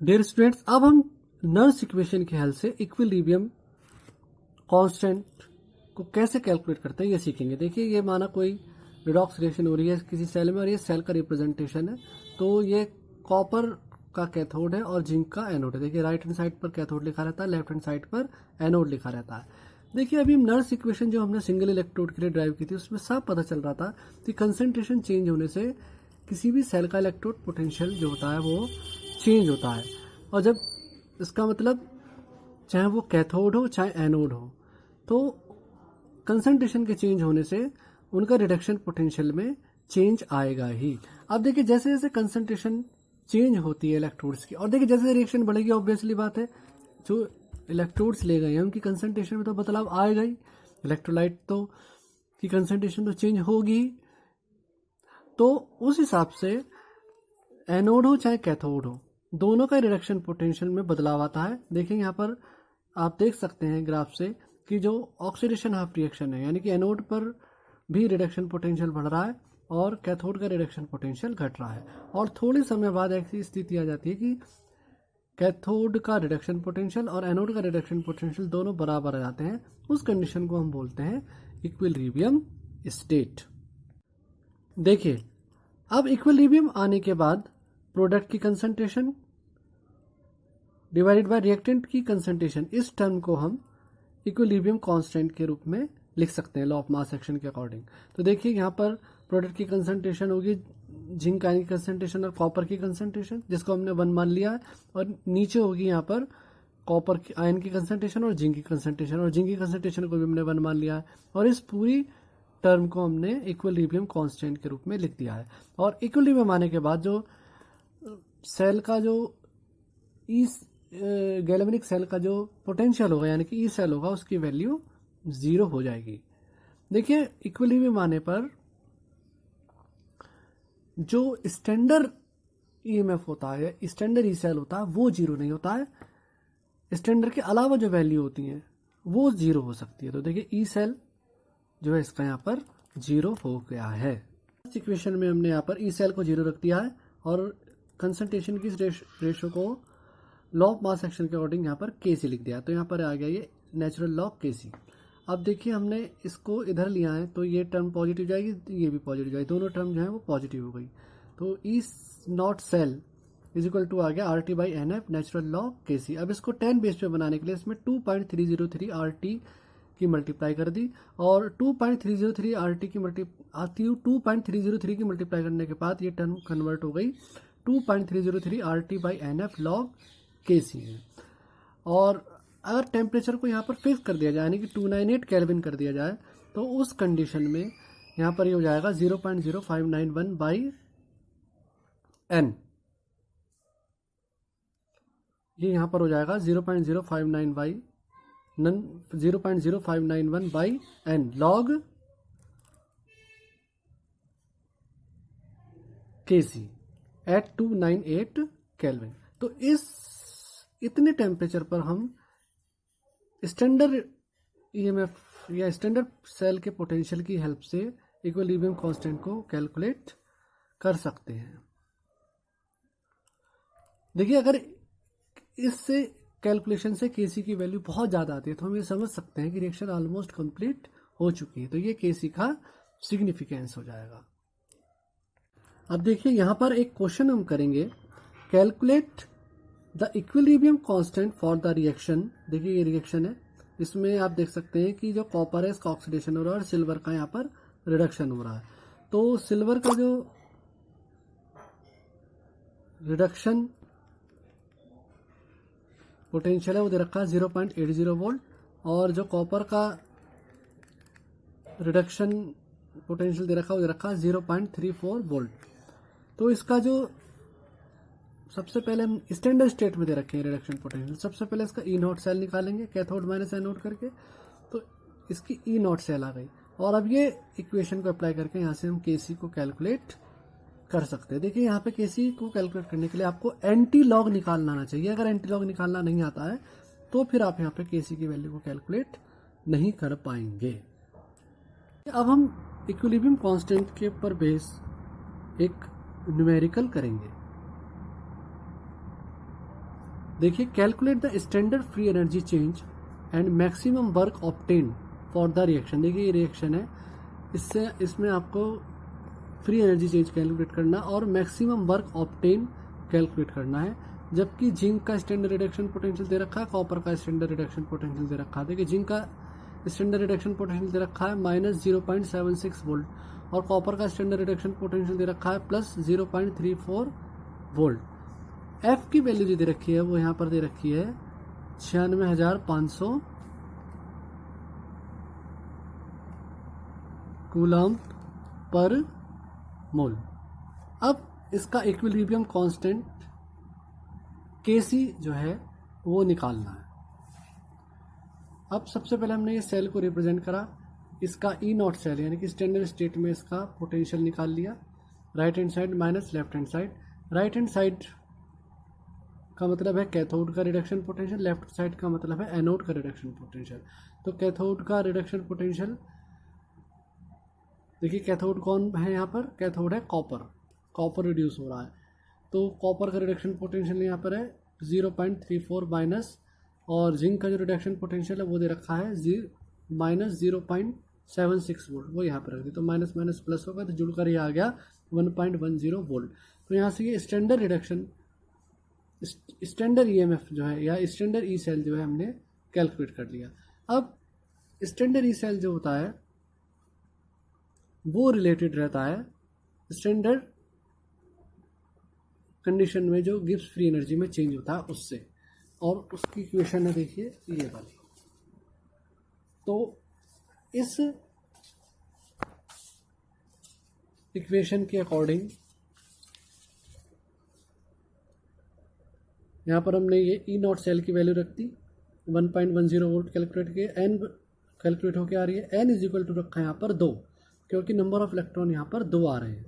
Dear students, अब हम Nernst equation की हेल्प से इक्विलिब्रियम कांस्टेंट को कैसे कैलकुलेट करते हैं ये सीखेंगे। देखिए, ये माना कोई रिडॉक्स रिएक्शन हो रही है किसी सेल में और ये सेल का रिप्रेजेंटेशन है। तो ये कॉपर का कैथोड है और जिंक का एनोड है। देखिए, राइट हैंड साइड पर कैथोड लिखा रहता है, लेफ्ट हैंड साइड पर एनोड लिखा रहता है। देखिए, अभी नर्स इक्वेशन जो हमने सिंगल इलेक्ट्रोड के लिए ड्राइव की थी उसमें साफ पता चल रहा था कि कंसंट्रेशन चेंज होने से किसी भी सेल का इलेक्ट्रोड पोटेंशियल जो होता है वो चेंज होता है। और जब इसका मतलब चाहे वो कैथोड हो चाहे एनोड हो, तो कंसंट्रेशन के चेंज होने से उनका रिडक्शन पोटेंशियल में चेंज आएगा ही। अब देखिए, जैसे जैसे कंसंट्रेशन चेंज होती है इलेक्ट्रोड्स की, और देखिए जैसे रिएक्शन बढ़ेगी, ऑब्वियसली बात है जो इलेक्ट्रोड्स ले गए हैं उनकी कंसंट्रेशन में तो बदलाव आएगा ही। इलेक्ट्रोलाइट तो की कंसंट्रेशन तो चेंज होगी। तो उस हिसाब से एनोड हो चाहे कैथोड हो, दोनों का रिडक्शन पोटेंशियल में बदलाव आता है। देखिए, यहाँ पर आप देख सकते हैं ग्राफ से कि जो ऑक्सीडेशन हाफ रिएक्शन है, यानी कि एनोड पर भी रिडक्शन पोटेंशियल बढ़ रहा है और कैथोड का रिडक्शन पोटेंशियल घट रहा है। और थोड़ी समय बाद ऐसी स्थिति आ जाती है कि कैथोड का रिडक्शन पोटेंशियल और एनोड का रिडक्शन पोटेंशियल दोनों बराबर आ जाते हैं। उस कंडीशन को हम बोलते हैं इक्विलिब्रियम स्टेट। देखिए, अब इक्विलिब्रियम आने के बाद प्रोडक्ट की कंसंट्रेशन डिवाइडेड बाय रिएक्टेंट की कंसंट्रेशन, इस टर्म को हम इक्विलिब्रियम कांस्टेंट के रूप में लिख सकते हैं लॉ ऑफ मास एक्शन के अकॉर्डिंग। तो देखिए, यहाँ पर प्रोडक्ट की कंसंट्रेशन होगी जिंक आयन की कंसंट्रेशन और कॉपर की कंसंट्रेशन, जिसको हमने 1 मान लिया है, और नीचे होगी यहाँ पर कॉपर की आयन की कंसंट्रेशन और जिंक की कंसंट्रेशन, और जिंक की कंसंट्रेशन को भी हमने 1 मान लिया है। और इस पूरी टर्म को हमने इक्विलिब्रियम कांस्टेंट के रूप में लिख दिया है। और इक्विलिब्रियम आने के बाद जो सेल का जो इस गैल्वेनिक सेल का जो पोटेंशियल होगा, यानी कि ई सेल होगा, उसकी वैल्यू 0 हो जाएगी। देखिए, इक्विलिब्रियम आने पर जो स्टैंडर्ड ईएमएफ होता है, स्टैंडर्ड ई सेल होता है, वो 0 नहीं होता है। स्टैंडर्ड के अलावा जो वैल्यू होती है वो 0 हो सकती है। तो देखिए, ई सेल जो है इसका यहाँ पर 0 हो गया है। इस इक्वेशन में हमने यहाँ पर ई सेल को 0 रख दिया है और कंसंट्रेशन की रेशो को लॉ ऑफ मास एक्शन के अकॉर्डिंग यहाँ पर केसी लिख दिया। तो यहाँ पर आ गया ये नेचुरल लॉ केसी। अब देखिए, हमने इसको इधर लिया है तो ये टर्म पॉजिटिव जाएगी, ये भी पॉजिटिव जाएगी, दोनों टर्म जो है वो पॉजिटिव हो गई। तो E naught cell is equal to आ गया R T by N F natural log KC. अब इसको 10 बेस पे बनाने के लिए इसमें 2.303 आर टी की मल्टीप्लाई कर दी, और 2.303 आर टी की 2.303 की मल्टीप्लाई करने के बाद ये टर्म कन्वर्ट हो गई 2.303 R T by N F log K C है। और अगर टेम्परेचर को यहाँ पर फिक्स कर दिया जाए, यानी कि 298 केल्विन कर दिया जाए, तो उस कंडीशन में यहाँ पर ये हो जाएगा 0.0591 बाई एन। ये यहाँ पर हो जाएगा 0.059 by 0.0591 by N log K C eight 298 kelvin. तो इतने टेम्परेचर पर हम स्टैंडर्ड ईएमएफ या स्टैंडर्ड सेल के पोटेंशियल की हेल्प से इक्विलिब्रियम कांस्टेंट को कैलकुलेट कर सकते हैं। देखिए, अगर इससे कैलकुलेशन से केसी की वैल्यू बहुत ज़्यादा आती है तो हम ये समझ सकते हैं कि रिएक्शन ऑलमोस्ट कंप्लीट हो चुकी है। तो ये केसी का सिग्निफिकेंस हो जाएगा। अब देखिए, यहाँ पर एक क्वेश्चन हम करेंगे, calculate the equilibrium constant for the reaction. देखिए, ये रिएक्शन है, इसमें आप देख सकते हैं कि जो कॉपर है इसका ऑक्सीडेशन हो रहा है और सिल्वर का यहाँ पर रिडक्शन हो रहा है। तो सिल्वर का जो रिडक्शन पोटेंशियल है वो दे रखा है 0.80 वोल्ट, और जो कॉपर का रिडक्शन पोटेंशियल दे रखा है वो दे रखा है 0.34 वोल्ट। तो इसका जो सबसे पहले हम स्टैंडर्ड स्टेट में दे रखे हैं रिडक्शन पोटेंशियल, सबसे पहले इसका ई नॉट सेल निकालेंगे कैथोड माइनस एनोड करके, तो इसकी ई नॉट सेल आ गई। और अब ये इक्वेशन को अप्लाई करके यहाँ से हम केसी को कैलकुलेट कर सकते हैं। देखिए, यहाँ पे केसी को कैलकुलेट करने के लिए आपको एंटी लॉग निकालना आना चाहिए। अगर एंटी लॉग निकालना नहीं आता है तो फिर आप यहाँ पे केसी की वैल्यू को कैलकुलेट नहीं कर पाएंगे। अब हम इक्विलिब्रियम कांस्टेंट के ऊपर बेस एक न्यूमेरिकल करेंगे। देखिए, calculate the standard free energy change and maximum work obtain for the reaction. देखिए ये रिएक्शन है, इसमें आपको फ्री एनर्जी चेंज कैलकुलेट करना और मैक्सिमम वर्क ऑब्टेन कैलकुलेट करना है। जबकि जिंक का स्टैंडर्ड रिडक्शन पोटेंशियल दे रखा है, कॉपर का स्टैंडर्ड रिडक्शन पोटेंशियल दे रखा है। देखिए जिंक का स्टैंडर्ड रिडक्शन पोटेंशियल दे रखा है -0.76 वोल्ट और कॉपर का स्टैंडर्ड रिडक्शन पोटेंशियल दे रखा है +0.34 वोल्ट। एफ की वैल्यू जो दे रखी है वो यहाँ पर दे रखी है 96,500 कूलम्ब पर मोल। अब इसका इक्विलिब्रियम कांस्टेंट Kc जो है वो निकालना है। अब सबसे पहले हमने ये सेल को रिप्रेजेंट करा, इसका ई नॉट सेल यानी कि स्टैंडर्ड स्टेट में इसका पोटेंशियल निकाल लिया, right hand side minus left hand side. Right hand side का मतलब है कैथोड का रिडक्शन पोटेंशियल, लेफ्ट साइड का मतलब है एनोड का रिडक्शन पोटेंशियल। तो कैथोड का रिडक्शन पोटेंशियल, देखिए कैथोड कौन है यहाँ पर, कैथोड है कॉपर रिड्यूस हो रहा है, तो कॉपर का रिडक्शन पोटेंशियल यहाँ पर है 0.34 माइनस, और जिंक का जो रिडक्शन पोटेंशियल है वो दे रखा है -0.76 वोल्ट, वो यहाँ पर रख दी, तो माइनस माइनस प्लस होगा तो जुड़कर ये आ गया 1.10 वोल्ट। तो यहाँ से ये स्टैंडर्ड रिडक्शन, स्टैंडर्ड ईएमएफ जो है या स्टैंडर्ड ई सेल जो है हमने कैलकुलेट कर लिया। अब स्टैंडर्ड ई सेल जो होता है वो रिलेटेड रहता है स्टैंडर्ड कंडीशन में जो गिब्स फ्री एनर्जी में चेंज होता है उससे, और उसकी इक्वेशन है देखिए ये वाली। तो इस इक्वेशन के अकॉर्डिंग यहाँ पर हमने ये ई नॉट सेल की वैल्यू रख दी 1.10 वोल्ट कैलकुलेट किए, एन कैलकुलेट होकर आ रही है, एन इज इक्वल टू रखा है यहाँ पर 2, क्योंकि नंबर ऑफ इलेक्ट्रॉन यहाँ पर 2 आ रहे हैं,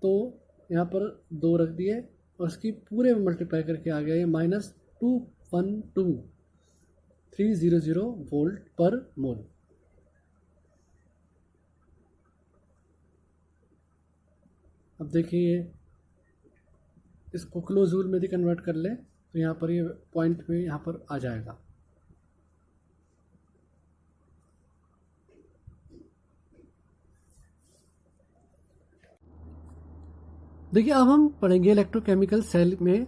तो यहाँ पर 2 रख दिए और उसकी पूरे में मल्टीप्लाई करके आ गया ये -212,300 वोल्ट पर मोल। अब देखिए इसको किलो जूल में भी कन्वर्ट कर ले तो यहाँ पर ये पॉइंट में यहाँ पर आ जाएगा। देखिए अब हम पढ़ेंगे इलेक्ट्रोकेमिकल सेल में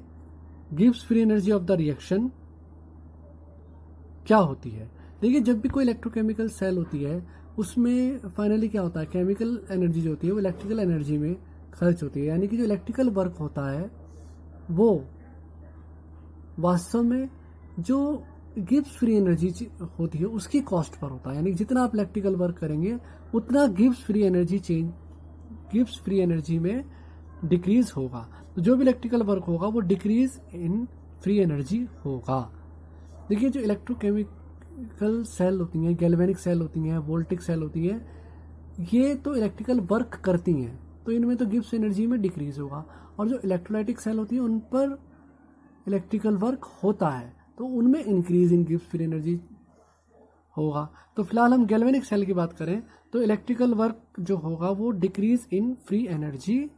Gibbs free energy of the reaction क्या होती है। देखिए जब भी कोई इलेक्ट्रोकेमिकल सेल होती है उसमें फाइनली क्या होता है, केमिकल एनर्जी जो होती है वो इलेक्ट्रिकल एनर्जी में खर्च होती है, यानी कि जो इलेक्ट्रिकल वर्क होता है वो वास्तव में जो गिब्स फ्री एनर्जी होती है उसकी कॉस्ट पर होता है, यानी जितना आप इलेक्ट्रिकल वर्क करेंगे उतना गिब्स फ्री एनर्जी में डिक्रीज होगा। तो जो भी इलेक्ट्रिकल वर्क होगा वो डिक्रीज इन फ्री एनर्जी होगा। देखिए जो इलेक्ट्रोकेमिकल सेल होती हैं, गैल्वेनिक सेल होती हैं, वोल्टिक सेल होती हैं, ये तो इलेक्ट्रिकल वर्क करती हैं तो इनमें तो गिब्स एनर्जी में डिक्रीज होगा, और जो इलेक्ट्रोलाइटिक सेल होती है उन पर इलेक्ट्रिकल वर्क होता है तो उनमें increase in Gibbs free energy होगा। तो फिलहाल हम गैल्वेनिक सेल की बात करें तो इलेक्ट्रिकल वर्क जो होगा वो डिक्रीज इन फ्री एनर्जी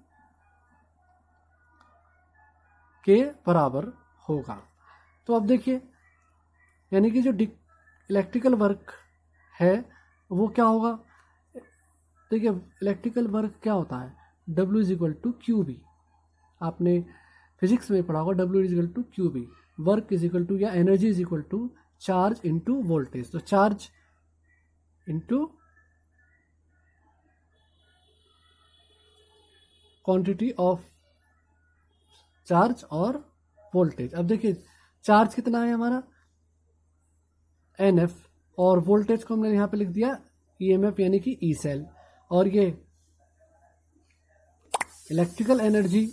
के बराबर होगा। तो अब देखिए यानी कि जो इलेक्ट्रिकल वर्क है वो क्या होगा, देखिए इलेक्ट्रिकल वर्क क्या होता है, W is equal to Q V, आपने फिजिक्स में पढ़ा होगा W is equal to Q V, work is equal to या energy is equal to charge into voltage. तो charge into quantity of charge और वोल्टेज। अब देखिए चार्ज कितना है हमारा NF, और वोल्टेज को हमने यहाँ पे लिख दिया EMF यानी कि ई सेल, और ये इलेक्ट्रिकल एनर्जी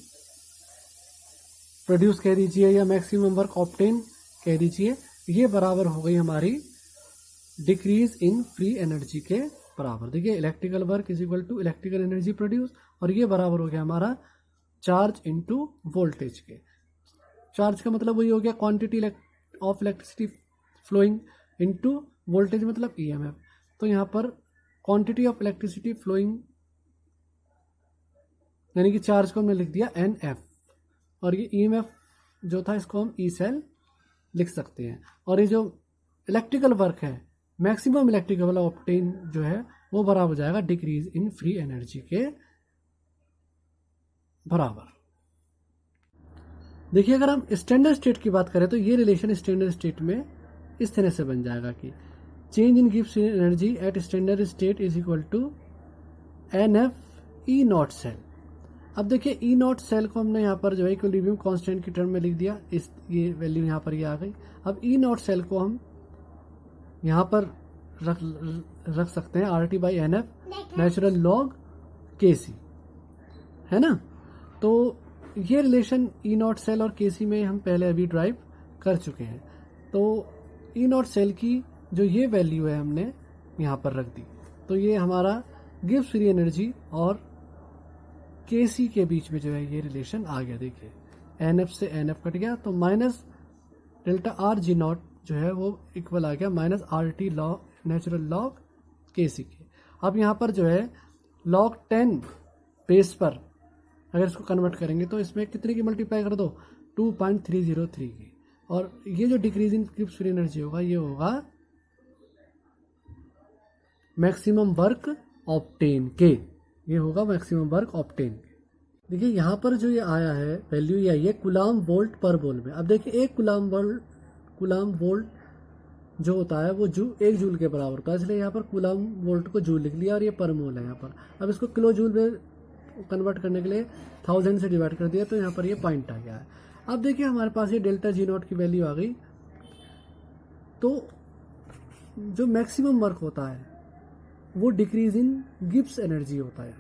प्रोड्यूस कह दीजिए या मैक्सिमम वर्क ऑब्टेन कह दीजिए, ये बराबर हो गई हमारी डिक्रीज इन फ्री एनर्जी के बराबर। देखिए electrical work is equal to electrical energy produce, और ये बराबर हो गया हमारा चार्ज इंटू वोल्टेज के। चार्ज का मतलब वही हो गया quantity of electricity flowing into voltage मतलब EMF। तो यहाँ पर क्वांटिटी ऑफ इलेक्ट्रिसिटी फ्लोइंग यानी कि चार्ज को हमने लिख दिया NF, और ये EMF जो था इसको हम ई सेल लिख सकते हैं। और ये जो इलेक्ट्रिकल वर्क है, मैक्सिमम इलेक्ट्रिकल ऑब्टेन जो है वो बराबर हो जाएगा डिक्रीज इन फ्री एनर्जी के बराबर। देखिए अगर हम स्टैंडर्ड स्टेट की बात करें तो ये रिलेशन स्टैंडर्ड स्टेट में इस तरह से बन जाएगा कि change in Gibbs energy at standard state is equal to NF E not cell. अब देखिए ई नॉट सेल को हमने यहाँ पर जो है इक्विलिब्रियम कांस्टेंट की टर्म में लिख दिया, इस ये वैल्यू यहाँ पर ये आ गई। अब ई नॉट सेल को हम यहाँ पर रख सकते हैं RT/NF नेचुरल लॉग KC, है ना। तो ये रिलेशन ई नॉट सेल और KC में हम पहले अभी ड्राइव कर चुके हैं। तो ई नॉट सेल की जो ये वैल्यू है हमने यहाँ पर रख दी, तो ये हमारा गिब्स फ्री एनर्जी और KC के बीच में जो है ये रिलेशन आ गया। देखिए NF से NF कट गया तो माइनस डेल्टा RG नॉट जो है वो इक्वल आ गया minus RT log natural log KC के। अब यहाँ पर जो है log 10 बेस पर अगर इसको कन्वर्ट करेंगे तो इसमें कितने की मल्टीप्लाई कर दो 2.303 की, और ये जो decrease in Gibbs free energy होगा ये होगा मैक्सिमम वर्क ऑब्टेन के, ये होगा मैक्सिमम वर्क ऑब्टेन के। देखिए यहाँ पर जो ये आया है वैल्यू ये आई है कूलाम वोल्ट पर मोल में। अब देखिए एक कूलाम वोल्ट जो होता है वो एक जूल के बराबर होता है, इसलिए यहाँ पर कूलाम वोल्ट को जूल लिख लिया और ये पर मोल है यहाँ पर। अब इसको किलो जूल में कन्वर्ट करने के लिए 1000 से डिवाइड कर दिया तो यहाँ पर ये पॉइंट आ गया है। अब देखिए हमारे पास ये डेल्टा G नॉट की वैल्यू आ गई। तो जो मैक्सिमम वर्क होता है वो डिक्रीज इन गिब्स एनर्जी होता है,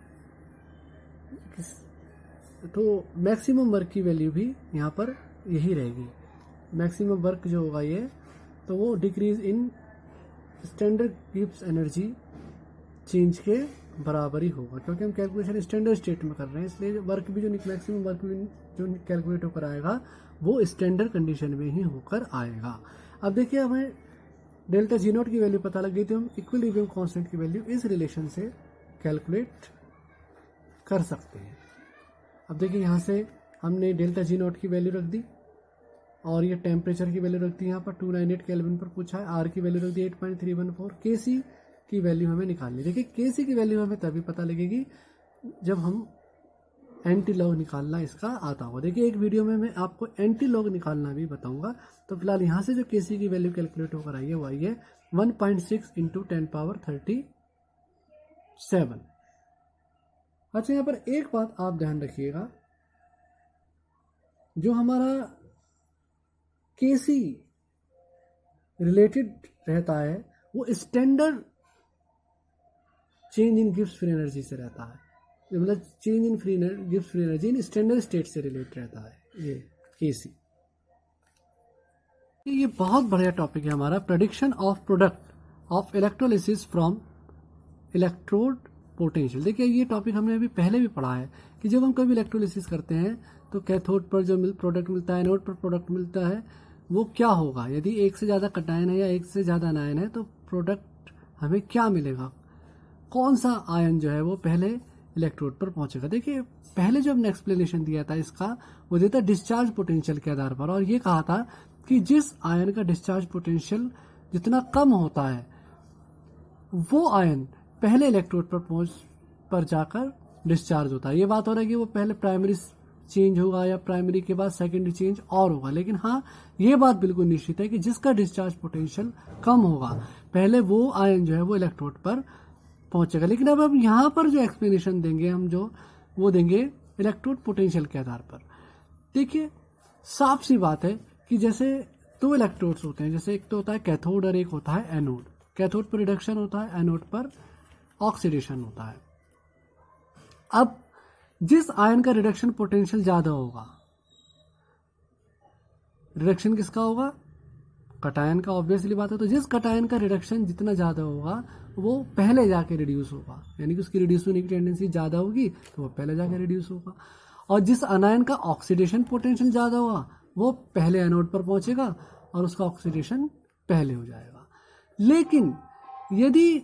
तो मैक्सिमम वर्क की वैल्यू भी यहाँ पर यही रहेगी। मैक्सिमम वर्क जो होगा ये, तो वो decrease in standard Gibbs energy change के बराबर ही होगा, क्योंकि हम कैलकुलेशन स्टैंडर्ड स्टेट में कर रहे हैं, इसलिए वर्क भी जो मैक्सिमम वर्क भी जो कैलकुलेट होकर आएगा वो स्टैंडर्ड कंडीशन में ही होकर आएगा। अब देखिए हमें डेल्टा G नॉट की वैल्यू पता लग गई, तो हम इक्विलिब्रियम कांस्टेंट की वैल्यू इस रिलेशन से कैलकुलेट कर सकते हैं। अब देखिए यहाँ से हमने डेल्टा G नॉट की वैल्यू रख दी और ये टेम्परेचर की वैल्यू रख दी यहाँ पर 298 केल्विन पर पूछा है, R की वैल्यू रख दी 8.314, KC की वैल्यू हमें निकालनी। देखिए KC की वैल्यू हमें तभी पता लगेगी जब हम एंटी लॉग निकालना इसका आता होगा। देखिए एक वीडियो में मैं आपको एंटी लॉग निकालना भी बताऊंगा। तो फिलहाल यहाँ से जो KC की वैल्यू कैलकुलेट होकर आई है वो आई है 1.6 इंटू 10⁻37। अच्छा यहाँ पर एक बात आप ध्यान रखिएगा, जो हमारा KC रिलेटेड रहता है वो standard change in Gibbs free energy से रहता है, मतलब change in Gibbs free energy in standard state से रिलेट रहता है ये KC। ये बहुत बढ़िया टॉपिक है हमारा, prediction of product of electrolysis from electrode potential. देखिए ये टॉपिक हमने अभी पहले भी पढ़ा है कि जब हम कभी इलेक्ट्रोलिसिस करते हैं तो कैथोड पर जो प्रोडक्ट मिलता है, एनोड पर प्रोडक्ट मिलता है, वो क्या होगा। यदि एक से ज़्यादा कटायन है या एक से ज़्यादा आयन है तो प्रोडक्ट हमें क्या मिलेगा, कौन सा आयन जो है वो पहले इलेक्ट्रोड पर पहुंचेगा। देखिए पहले जो हमने एक्सप्लेनेशन दिया था इसका वो देता डिस्चार्ज पोटेंशियल के आधार पर, और ये कहा था कि जिस आयन का डिस्चार्ज पोटेंशियल जितना कम होता है वो आयन पहले इलेक्ट्रोड पर जाकर डिस्चार्ज होता है। ये बात हो रहा है कि वो पहले प्राइमरी चेंज होगा या प्राइमरी के बाद सेकेंडरी चेंज और होगा, लेकिन हाँ ये बात बिल्कुल निश्चित है कि जिसका डिस्चार्ज पोटेंशियल कम होगा पहले वो आयन जो है वो इलेक्ट्रोड पर पहुंचेगा। लेकिन अब हम यहाँ पर जो एक्सप्लेनेशन देंगे हम जो वो देंगे इलेक्ट्रोड पोटेंशियल के आधार पर। देखिए साफ सी बात है कि जैसे दो इलेक्ट्रोड्स होते हैं, जैसे एक तो होता है कैथोड और एक होता है एनोड। कैथोड पर रिडक्शन होता है, एनोड पर ऑक्सीडेशन होता है। अब जिस आयन का रिडक्शन पोटेंशियल ज्यादा होगा, रिडक्शन किसका होगा, कटायन का, ऑब्वियसली बात है। तो जिस कटायन का रिडक्शन जितना ज्यादा होगा वो पहले जाके रिड्यूस होगा, यानी कि उसकी रिड्यूस होने की टेंडेंसी ज्यादा होगी तो वो पहले जाके रिड्यूस होगा। और जिस अनायन का ऑक्सीडेशन पोटेंशियल ज्यादा होगा वो पहले एनोड पर पहुंचेगा और उसका ऑक्सीडेशन पहले हो जाएगा। लेकिन यदि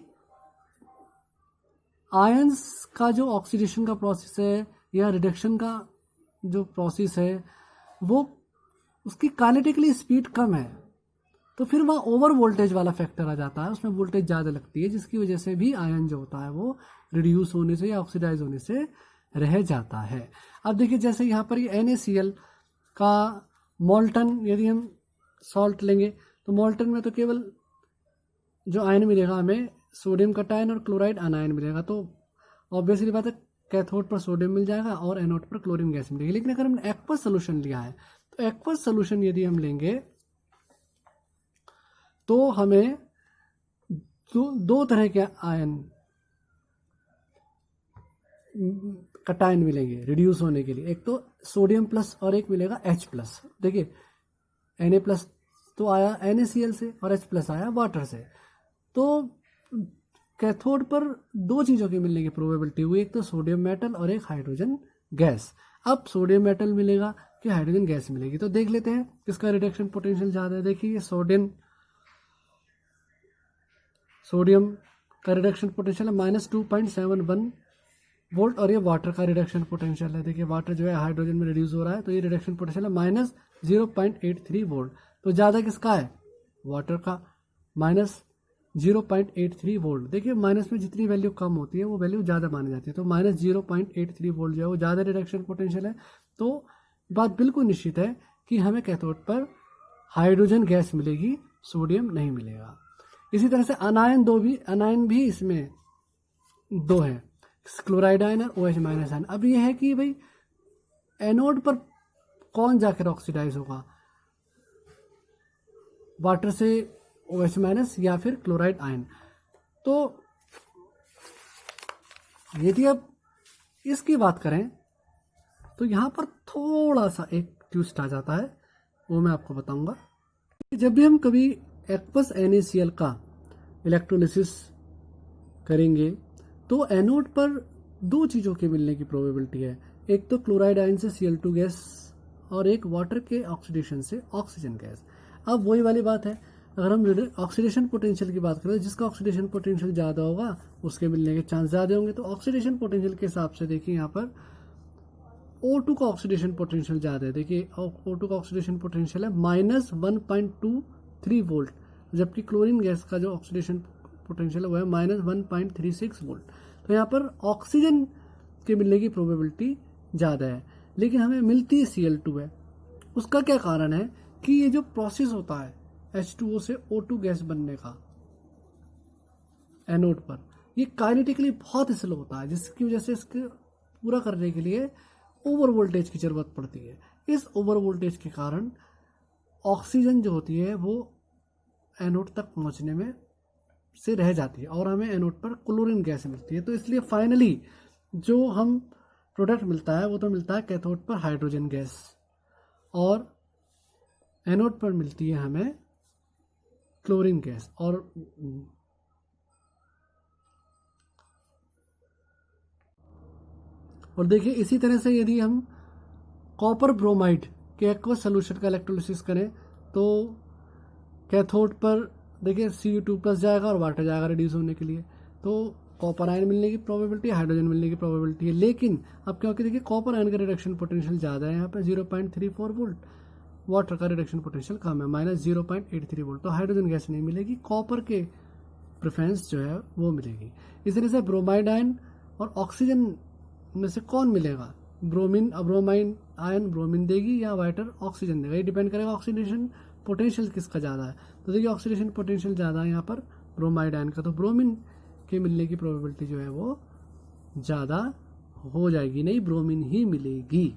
आयंस का जो ऑक्सीडेशन का प्रोसेस है या रिडक्शन का जो प्रोसेस है वो उसकी काइनेटिकली स्पीड कम है, तो फिर वहाँ ओवर वोल्टेज वाला फैक्टर आ जाता है, उसमें वोल्टेज ज़्यादा लगती है, जिसकी वजह से भी आयन जो होता है वो रिड्यूस होने से या ऑक्सीडाइज होने से रह जाता है। अब देखिए जैसे यहाँ पर ये NaCl का मोल्टन यदि हम सॉल्ट लेंगे तो मोल्टन में तो केवल जो आयन मिलेगा हमें सोडियम कटायन और क्लोराइड अनायन मिलेगा, तो ऑब्वियसली बात है कैथोड पर सोडियम मिल जाएगा और एनोड पर क्लोरीन गैस मिलेगी। लेकिन अगर हमने एक्वस सोल्यूशन लिया है तो एक्वस सोल्यूशन यदि हम लेंगे तो हमें दो तरह के आयन कटायन मिलेंगे रिड्यूस होने के लिए, एक तो सोडियम प्लस और एक मिलेगा H प्लस। देखिए Na प्लस तो आया NaCl से और H प्लस आया वाटर से, तो कैथोड पर दो चीज़ों की मिलने की प्रोबेबिलिटी हुई, एक तो सोडियम मेटल और एक हाइड्रोजन गैस। अब सोडियम मेटल मिलेगा कि हाइड्रोजन गैस मिलेगी, तो देख लेते हैं किसका रिडक्शन पोटेंशियल ज़्यादा है। देखिए ये सोडियम का रिडक्शन पोटेंशियल है -2.71 वोल्ट और ये वाटर का रिडक्शन पोटेंशियल है। देखिए वाटर जो है हाइड्रोजन में रिड्यूस हो रहा है, तो ये रिडक्शन पोटेंशियल है -0.83 वोल्ट। तो ज़्यादा किसका है? वाटर का, -0.83 वोल्ट। देखिए माइनस में जितनी वैल्यू कम होती है वो वैल्यू ज़्यादा मानी जाती है, तो -0.83 वोल्ट जो है वो ज़्यादा रिडक्शन पोटेंशियल है। तो बात बिल्कुल निश्चित है कि हमें कैथोड पर हाइड्रोजन गैस मिलेगी, सोडियम नहीं मिलेगा। इसी तरह से अनायन भी इसमें दो है, क्लोराइड आयन और OH- आयन। अब ये है कि भाई एनोड पर कौन जाकर ऑक्सीडाइज होगा, वाटर से OH- या फिर क्लोराइड आयन। तो यदि अब इसकी बात करें तो यहाँ पर थोड़ा सा एक ट्विस्ट आ जाता है, वो मैं आपको बताऊंगा। जब भी हम कभी एक्वस NaCl का इलेक्ट्रोलिसिस करेंगे तो एनोड पर दो चीज़ों के मिलने की प्रोबेबिलिटी है, एक तो क्लोराइड आयन से Cl2 गैस और एक वाटर के ऑक्सीडेशन से ऑक्सीजन गैस। अब वही वाली बात है, अगर हम ऑक्सीडेशन पोटेंशियल की बात करें, जिसका ऑक्सीडेशन पोटेंशियल ज़्यादा होगा उसके मिलने के चांस ज़्यादा होंगे। तो ऑक्सीडेशन पोटेंशियल के हिसाब से देखिए यहाँ पर O2 का ऑक्सीडेशन पोटेंशियल ज़्यादा है। देखिए O2 का ऑक्सीडेशन पोटेंशियल है -1.23 वोल्ट, जबकि क्लोरीन गैस का जो ऑक्सीडेशन पोटेंशियल है वो है -1.36 वोल्ट। तो यहाँ पर ऑक्सीजन के मिलने की प्रोबेबिलिटी ज़्यादा है, लेकिन हमें मिलती Cl2 है। उसका क्या कारण है कि ये जो प्रोसेस होता है H2O से O2 गैस बनने का एनोड पर, ये काइनेटिकली बहुत स्लो होता है, जिसकी वजह से इसके पूरा करने के लिए ओवर वोल्टेज की ज़रूरत पड़ती है। इस ओवर वोल्टेज के कारण ऑक्सीजन जो होती है वो एनोड तक पहुंचने में से रह जाती है और हमें एनोड पर क्लोरीन गैस मिलती है। तो इसलिए फाइनली जो हम प्रोडक्ट मिलता है वो तो मिलता है कैथोड पर हाइड्रोजन गैस और एनोड पर मिलती है हमें क्लोरीन गैस। और देखिए इसी तरह से यदि हम कॉपर ब्रोमाइड के एक्वस सोल्यूशन का इलेक्ट्रोलिसिस करें तो कैथोड पर देखिए Cu2+ जाएगा और वाटर जाएगा रिड्यूस होने के लिए, तो कॉपर आयन मिलने की प्रोबेबिलिटी, हाइड्रोजन मिलने की प्रोबेबिलिटी है। लेकिन अब क्या होगा, देखिए कॉपर आयन का रिडक्शन पोटेंशियल ज़्यादा है यहाँ पर 0.34 वोल्ट, वाटर का रिडक्शन पोटेंशियल कम है -0.83 वोल्ट, तो हाइड्रोजन गैस नहीं मिलेगी, कॉपर के प्रेफरेंस जो है वो मिलेगी। इस तरह से ब्रोमाइड आयन और ऑक्सीजन में से कौन मिलेगा, ब्रोमीन ब्रोमाइन आयन ब्रोमीन देगी या वाटर ऑक्सीजन देगा, ये डिपेंड करेगा ऑक्सीडेशन पोटेंशियल किसका ज़्यादा है। तो देखिए ऑक्सीडेशन पोटेंशियल ज़्यादा है यहाँ पर ब्रोमाइड आयन का, तो ब्रोमीन के मिलने की प्रोबेबिलिटी जो है वो ज़्यादा हो जाएगी, नहीं ब्रोमीन ही मिलेगी।